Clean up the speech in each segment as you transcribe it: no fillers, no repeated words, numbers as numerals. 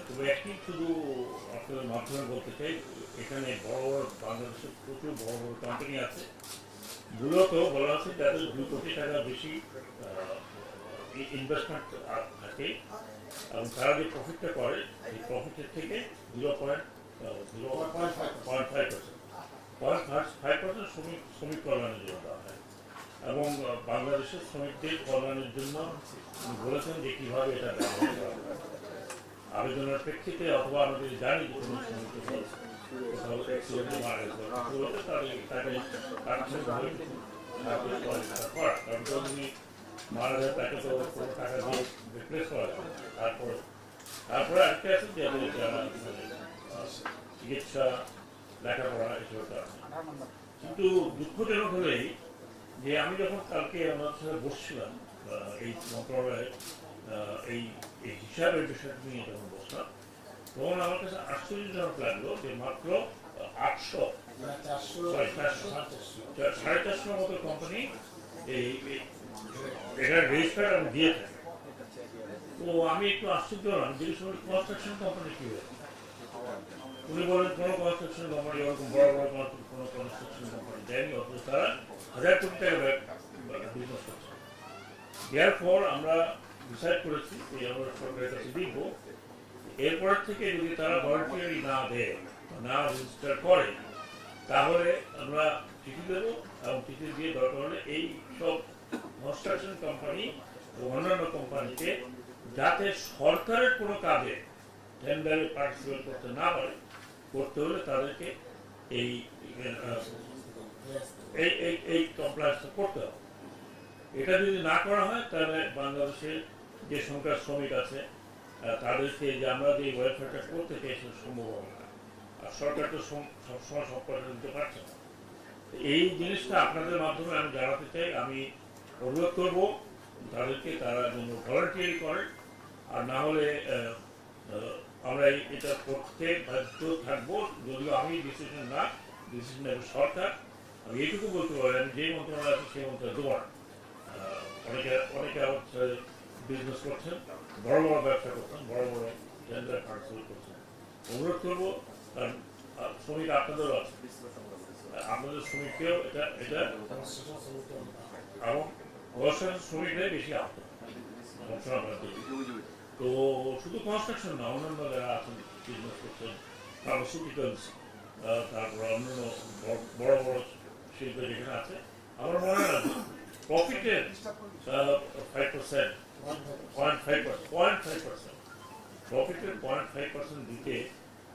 তবে একটি শুধু আপনাদের মাধ্যমে বলতে চাই, এখানে বড় বড় বাংলাদেশের প্রচুর বড় বড় কোম্পানি আছে, মূলত বলা হচ্ছে তাদের 2 কোটি টাকা বেশি ইনভেস্টমেন্ট থাকে, এবং তারা যে প্রফিটটা করে এই প্রফিটের থেকে 0.5% শ্রমিক কল্যাণের জন্য দেওয়া হয়। এবং বাংলাদেশের শ্রমিকদের কল্যাণের জন্য বলেছেন যে কীভাবে এটা ব্যবহার করা হয় আবেদনের প্রেক্ষিতে, অথবা আমাদের জানি যে কোনো শ্রমিক কোথাও অ্যাক্সিডেন্টে মারা গেছে তাকে তাৎক্ষণিকভাবে করা, কারণ যদি মারা যায় তাকে তো কোনো টাকা দিয়ে রিপ্লেস করা যাবে। তারপরে আরেকটা আছে যে চিকিৎসা, লেখাপড়া এসব আছে। কিন্তু দুঃখজনক হলেই যে আমি যখন কালকে আমার সাথে বসছিলাম এই মন্ত্রণালয়ে এই হিসাবের বিষয়টা নিয়ে যখন বসলাম, তখন আমার কাছে আশ্চর্যজনক লাগলো যে মাত্র 450 মতো কোম্পানি এই এটা রেজিস্টার আমি দিয়ে থাকি। তো আমি একটু আশ্চর্য হলাম যে কনস্ট্রাকশন কোম্পানি কি হয়েছে। উনি বলেন কোনো কনস্ট্রাকশন কোম্পানি ওরকম বড় বড় কোনো কনস্ট্রাকশন কোম্পানি দেয়নি, অথচ তারা 1000 কোটি টাকা বিজনেস করছে। দেওয়ার পর আমরা ডিসাইড করেছি যে আমরা সরকারের কাছে দিব, এরপর থেকে যদি তারা ভলান্টিয়ারি না দেয়, না রেজিস্টার করে, তাহলে আমরা চিঠি দেবো, এবং চিঠি দিয়ে দরকার হলে এই সব কনস্ট্রাকশন কোম্পানি ও অন্যান্য কোম্পানিকে যাতে সরকারের কোনো কাজে টেন্ডারে পার্টিসিপেট করতে না পারে, করতে হলে তাদেরকে এই এই কমপ্লায়েন্সটা করতে হবে। এটা যদি না করা হয় তাহলে বাংলাদেশের যে সংখ্যা শ্রমিক আছে তাদেরকে যে আমরা যে ওয়েলফেয়ারটা করতে চাই সেটা সম্ভব হবে না, আর সরকার তো সবসময় সব করে দিতে পারছে না। এই জিনিসটা আপনাদের মাধ্যমে আমি জানাতে চাই। আমি অনুরোধ করব তাদেরকে তারা যেন ভলান্টিয়ারি করে, আর না হলে আমরা এটা করতে বাধ্য থাকবো, যদিও আমি ডিসিশন নেবে সরকার। আমি এইটুকু বলতে পারি, আমি যে মন্ত্রণালয় আছে সেই মন্ত্রণালয় দেবো না। অনেকে হচ্ছে বিজনেস করছেন, বড় বড় ব্যবসা করছেন, বড় বড় টেন্ডার পার্টিসিপেট করছেন। অনুরোধ করবো, কারণ শ্রমিক আপনাদেরও আছে, আপনাদের শ্রমিককেও এটা এবং কনস্ট্রাকশন শ্রমিকরাই বেশি আহত। তো শুধু কনস্ট্রাকশন না, অন্যান্য যারা আছেন বিজনেস করছেন, ফার্মাসিউটিক্যালস, তারপর অন্যান্য বড় বড় শিল্প যেখানে আছে, আমার মনে হয় প্রফিটের 0.5% প্রফিটের 0.5% দিতে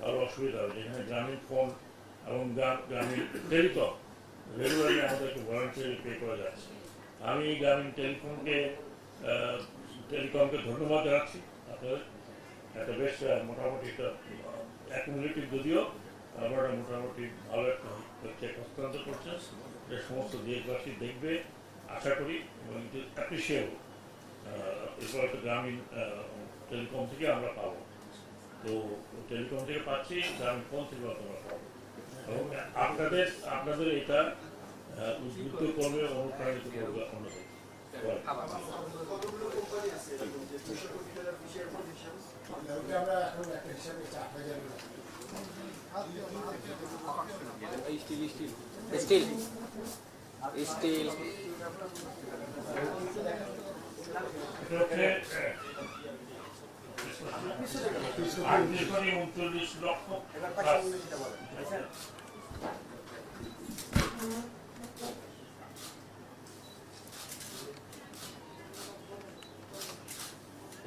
আরও অসুবিধা হবে। যেখানে গ্রামীণ ফোন এবং গ্রামীণ টেলিকম রেগুলারলি আমাদেরকে ভলান্টিয়ারি পে করা যাচ্ছে। আমি গ্রামীণ টেলিকমকে ধন্যবাদ জানাচ্ছি। আপনাদের একটা বেশ মোটামুটি একটা অ্যাকুমুলেটিভ, যদিও আমরা মোটামুটি ভালো একটা হস্তান্তর করছেন, যে সমস্ত দেশবাসী দেখবে আশা করি, এবং অ্যাপ্রিসিয়েবল। এরপর একটা গ্রামীণ টেলিকম থেকে আমরা পাবো, তো টেলিকম থেকে পাচ্ছি, গ্রামীণ ফোন থেকে আমরা পাবো, এবং আপনাদের এটা উদ্বুদ্ধ করবে, অনুপ্রাণিত করবে অন্যদের। স্টিল 39 লক্ষ।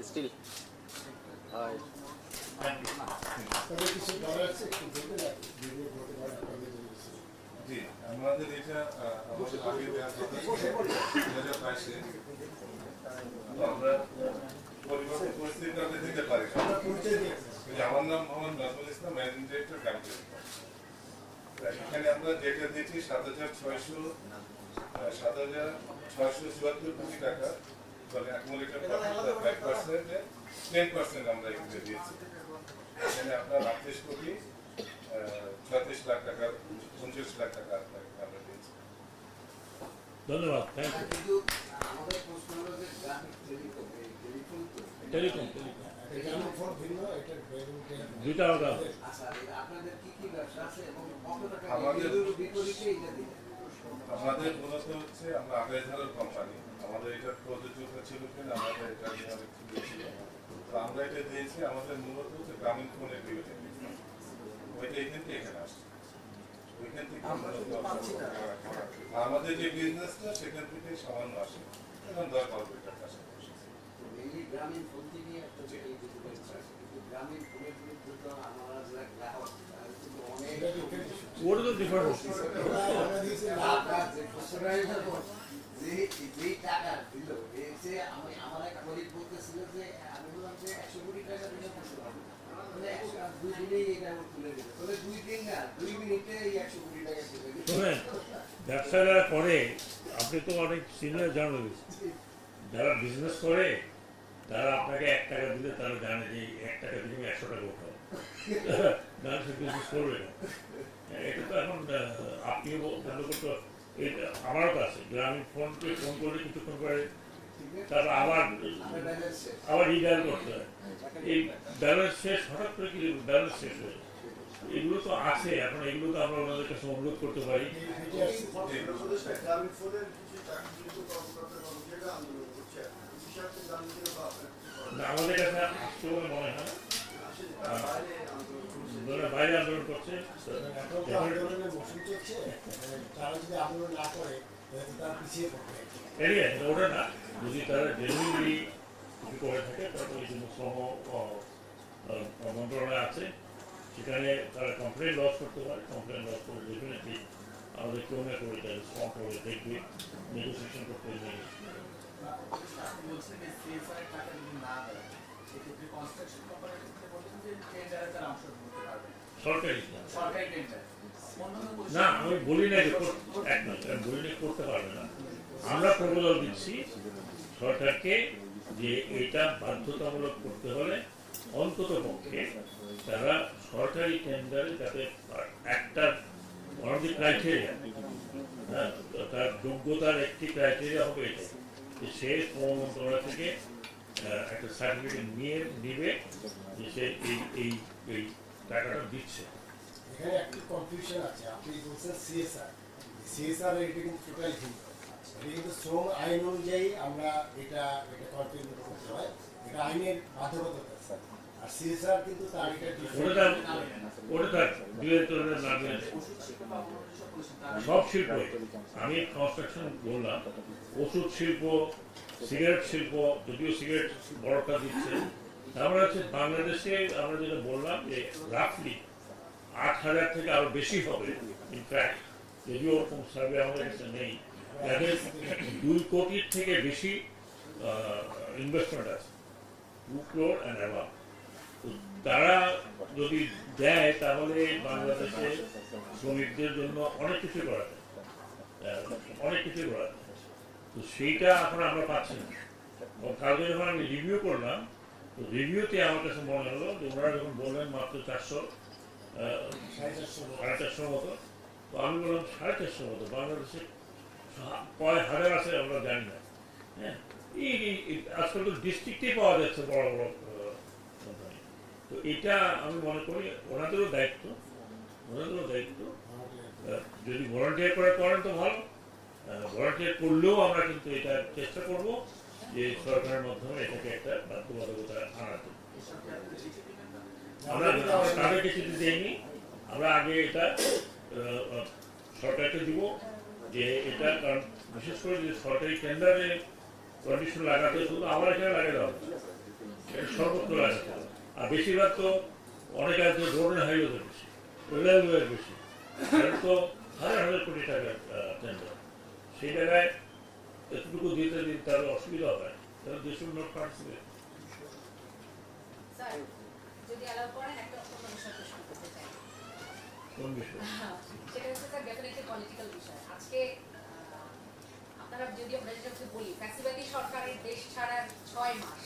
স্টিল জি, আমাদের এটা আমাদের আগে দেওয়া কথা 2022-এ আমরা পরিবর্তন পরিস্থিতি আপনি দিতে পারি। আমার নাম Mohammad Nazmul Islam, managing director campaign. এখানে আমরা যেটা দিয়েছি 7,674 কোটি টাকা, মানে অ্যাকুমুলেটেড 5%, 10% আমরা এখানে দিয়েছি। এখানে আপনার 38 কোটি 36 লাখ টাকা, 29 লাখ টাকা আমরা দিয়েছি। ধন্যবাদ। আমাদের প্রশ্ন হলো যে টেলিকম টেলিকম গ্রামীণ ফোন ভিন্ন, এটা বেগুনটা দুইটা আলাদা। আচ্ছা, আপনাদের কি কি ব্যবসা আছে এবং কত টাকা আমাদের- এগুলোর বিপরীতে এটা দিলেন? আমাদের মূলত হচ্ছে আমরা আগাইধারের কোম্পানি, আমাদের এটা প্রযোজক ছিল কিনা আমাদের এটা নিয়ে অনেক কিছু ছিল। তো আমরা এটা দিয়েছি আমাদের মূলত হচ্ছে গ্রামীণ ফোনের বিরুদ্ধে ওইটা এখান থেকে এখানে আসছে, ওইখান থেকে আমরা শুধু পাচ্ছি না। আর আমাদের যে বিজনেসটা সেখান থেকে সামান্য আসে, এখন 10-12 টাকা আসে। তো এই গ্রামীণ ফোন থেকে একটা যে এই যে ব্যবসা আছে, কিন্তু গ্রামীণ ফোনের বিরুদ্ধে তো আমরা যারা গ্রাহক তারা কিন্তু অনেক ওটা তো ডিফারেন্স। আমরা দিয়েছি আপনার যে খুচরাই থাকো, যেই টাকা দিল, এই যে আমার এক কলিগ বলতেছিল যে আমি বললাম যে 100 কোটি টাকা দিলে বসে হবে। মানে 2 দিনেই এটা আমার তুলে দিল। বলে 2 দিন না, 2 মিনিটে এই 100 কোটি টাকা তুলে দিল। শোনেন, ব্যবসা যারা করে, আপনি তো অনেক সিনিয়র জার্নালিস্ট, যারা বিজনেস করে তারা আপনাকে 1 টাকা দিলে তারা জানে যে 1 টাকা দিলে 100 টাকা উঠাও, নাহলে সে বিজনেস করবে না। এটা তো এখন আপনিও বন্ধ করতে, এটা আমারও তো আছে, গ্রামীণ ফোনকে ফোন করলে কিছুক্ষণ পরে তারপর আবার আমার ব্যালেন্স শেষ। আবার রিডায়াল করতে হয়। এই ব্যালেন্স শেষ, হঠাৎ করে কি ব্যালেন্স শেষ হয়ে যায়। এগুলো তো আছে, এখন এগুলো তো আমরা ওনাদের কাছে অনুরোধ করতে পারি। গ্রামীণ ফোনের কিছু চাকরিচ্যুত কর্মকর্তা কর্মচারীরা আন্দোলন করছে, হিসাবকে জানতে বা না, আমাদের কাছে আসছে বলে মনে হয় না। বাইরে আন্দোলন করছে। ওনারা বাইরে আন্দোলন করছে। এখন তো আন্দোলনের মৌসুম চলছে, তারা যদি আন্দোলন না করে তাহলে তারা পিছিয়ে পড়বে। এরিয়া ওটা না, যদি তারা জেনুইনলি কিছু করে থাকে তাহলে ওই জন্য শ্রম মন্ত্রণালয় আছে, সেখানে তারা কমপ্লেন লস করতে পারে। কমপ্লেন লস করে ডেফিনেটলি আমাদের কেউ না করে তাদের শ্রম করে দেখবে, নেগোসিয়েশন করতে হবে। আপনি বলছেন যে CSR এর টাকা যদি না দেয়, সেক্ষেত্রে কনস্ট্রাকশন কোম্পানির ক্ষেত্রে বলছেন যে টেন্ডারে তারা অংশগ্রহণ করতে পারবে না। সরকারি সরকারি টেন্ডার অন্যান্য না, আমি বলি না যে এক মিনিট, আমি বলি না করতে পারবে না। আমরা প্রপোজাল দিচ্ছি সরকারকে যে এটা বাধ্যতামূলক করতে হলে অন্তত পক্ষে তারা সরকারি টেন্ডারে যাতে একটা অনেক ক্রাইটেরিয়া, তার যোগ্যতার একটি ক্রাইটেরিয়া হবে এটা যে সে শ্রম মন্ত্রণালয় থেকে একটা সার্টিফিকেট নিবে যে সে এই এই টাকাটা দিচ্ছে। এখানে একটি কনফিউশন আছে, আপনি বলছেন সিএসআর, সিএসআর এটা কিন্তু টোটাল ভিন্ন। এটা কিন্তু শ্রম আইন অনুযায়ী আমরা এটা কন্টিনিউ করতে হয়, এটা আইনের বাধ্যবাধকতা আছে। আর সিএসআর কিন্তু তার এটা ওটা তার ডিরেক্টরের নামে সব শিল্প, আমি কনস্ট্রাকশন বললাম, ওষুধ শিল্প, সিগারেট শিল্প, যদিও সিগারেট বড়টা দিচ্ছে, আমরা হচ্ছে বাংলাদেশে আমরা যেটা বললাম যে রাফলি 8,000 থেকে আরো বেশি হবে। ইনফ্যাক্ট যদিও ওরকম সার্ভে আমাদের কাছে নেই, যাদের 2 কোটির থেকে বেশি ইনভেস্টমেন্ট আছে, 2 crore and above। তো তারা যদি দেয় তাহলে বাংলাদেশে শ্রমিকদের জন্য অনেক কিছু করা যায়, অনেক কিছু করা যায়। তো সেইটা এখন আমরা পাচ্ছি না। কালকে যখন আমি রিভিউ করলাম, তো রিভিউতে আমার কাছে মনে হলো যে ওনারা যখন বললেন মাত্র 400-450 মতো, তো আমি বললাম 450 মতো, বাংলাদেশে কয় হাজার আছে আমরা জানি না। হ্যাঁ, আজকাল তো ডিস্ট্রিক্টেই পাওয়া যাচ্ছে বড় বড় কোম্পানি। তো এটা আমি মনে করি ওনাদেরও দায়িত্ব, যদি ভলান্টিয়ার করে করেন তো ভালো, ভলান্টিয়ার করলেও আমরা কিন্তু এটা চেষ্টা করব যে সরকারের মাধ্যমে এটাকে একটা বাধ্যবাধকতা আনার জন্য। আমরা তাদেরকে চিঠি দেইনি, আমরা আগে এটা সরকারকে দিব যে এটা, কারণ বিশেষ করে যে সরকারি টেন্ডারে কন্ডিশন লাগাতে শুধু আমার এখানে লাগে দেওয়া, এটা সর্বত্র লাগাতে হবে। আর বেশিরভাগ তো অনেক আছে রোড অ্যান্ড হাইওয়েতে বেশি, রেলওয়ে বেশি, তো হাজার কোটি টাকার টেন্ডার, সেই জায়গায় এতটুকু দিতে দিন তাহলে অসুবিধা হয়, তাহলে দেশ উন্নত পারছে। স্যার, যদি অ্যালাউ করেন একটা অন্য বিষয় প্রশ্ন করতে চাই। কোন বিষয়? সেটা হচ্ছে স্যার ডেফিনেটলি পলিটিক্যাল বিষয়। আজকে আপনারা যদি আমরা যেটা বলি ফ্যাসিবাদী সরকারের দেশ ছাড়ার 6 মাস,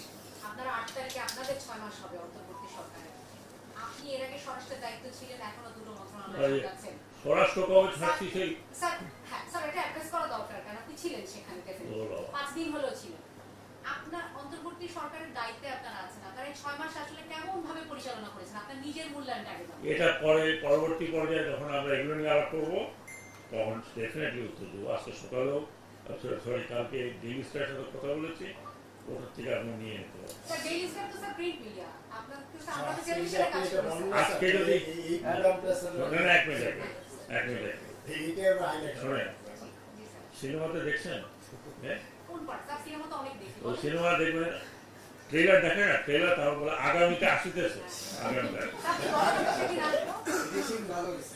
আপনারা 8 তারিখে আপনাদের 6 মাস হবে অন্তর্বর্তী সরকারের। আপনি এর আগে স্বরাষ্ট্রের দায়িত্ব ছিলেন, এখনো 2টো মন্ত্রণালয়ে আছেন। স্বরাষ্ট্র কবে ছাড়ছি সেই স্যার, হ্যাঁ স্যার, এটা অ্যাড্রেস করা দরকার, কারণ আপনি ছিলেন সেখানে ডেফিনেটলি 5 দিন হলো ছিলেন। আপনি আপনার অন্তর্বর্তী সরকারের দায়িত্বে আপনারা আছেন, আপনারা এই 6 মাস আসলে কেমন ভাবে পরিচালনা করেছেন, আপনার নিজের মূল্যায়নটা আগে জানান। এটা পরে পরবর্তী পর্যায়ে যখন আমরা এগুলো নিয়ে আলাপ করবো তখন ডেফিনেটলি উত্তর দেবো। আজকে সকালেও সরি কালকে ডেইলি স্টারের সাথে কথা বলেছি, ওটার থেকে আপনি নিয়ে নিতে পারবেন। স্যার ডেইলি স্টার তো স্যার প্রিন্ট মিডিয়া, আপনার তো আচ্ছা, আমরা তো আজকে টেলিভিশনে কাজ এটা করি বলেন স্যার। না, আজকে স্যার, যদি- এই প্রোগ্রামটা স্যার না, না, এক মিনিট এইটা আমরা আইনে শোনেন, জি স্যার। সিনেমাতে দেখছেন, হ্যাঁ কোন পার্ট? স্যার সিনেমা তো অনেক দেখি। ওই সিনেমা দেখবেন ট্রেলার দেখে না, ট্রেলার তারপর বলে আগামীতে আসিতেছে, আগামীতে স্যার কি বলেন সেদিন আসবো? বেশি ভালো হয়েছে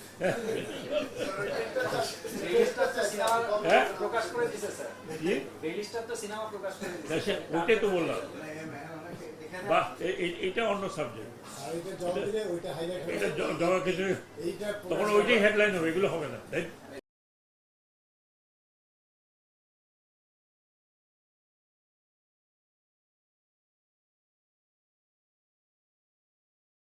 রিলিজটা তো সিনেমা হ্যাঁ? প্রকাশ করে দিয়েছে স্যার, কি? রিলিজটা তো সিনেমা প্রকাশ করে দিয়েছে। না, সে- ওইটাই তো বললাম, এখানে বা এইটা অন্য সাবজেক্ট, আর এটা জল দিলে ওইটা হাইলাইট এটা জমা কিছু এইটা তখন ওইটাই হেডলাইন হবে, এগুলো হবে না, তাই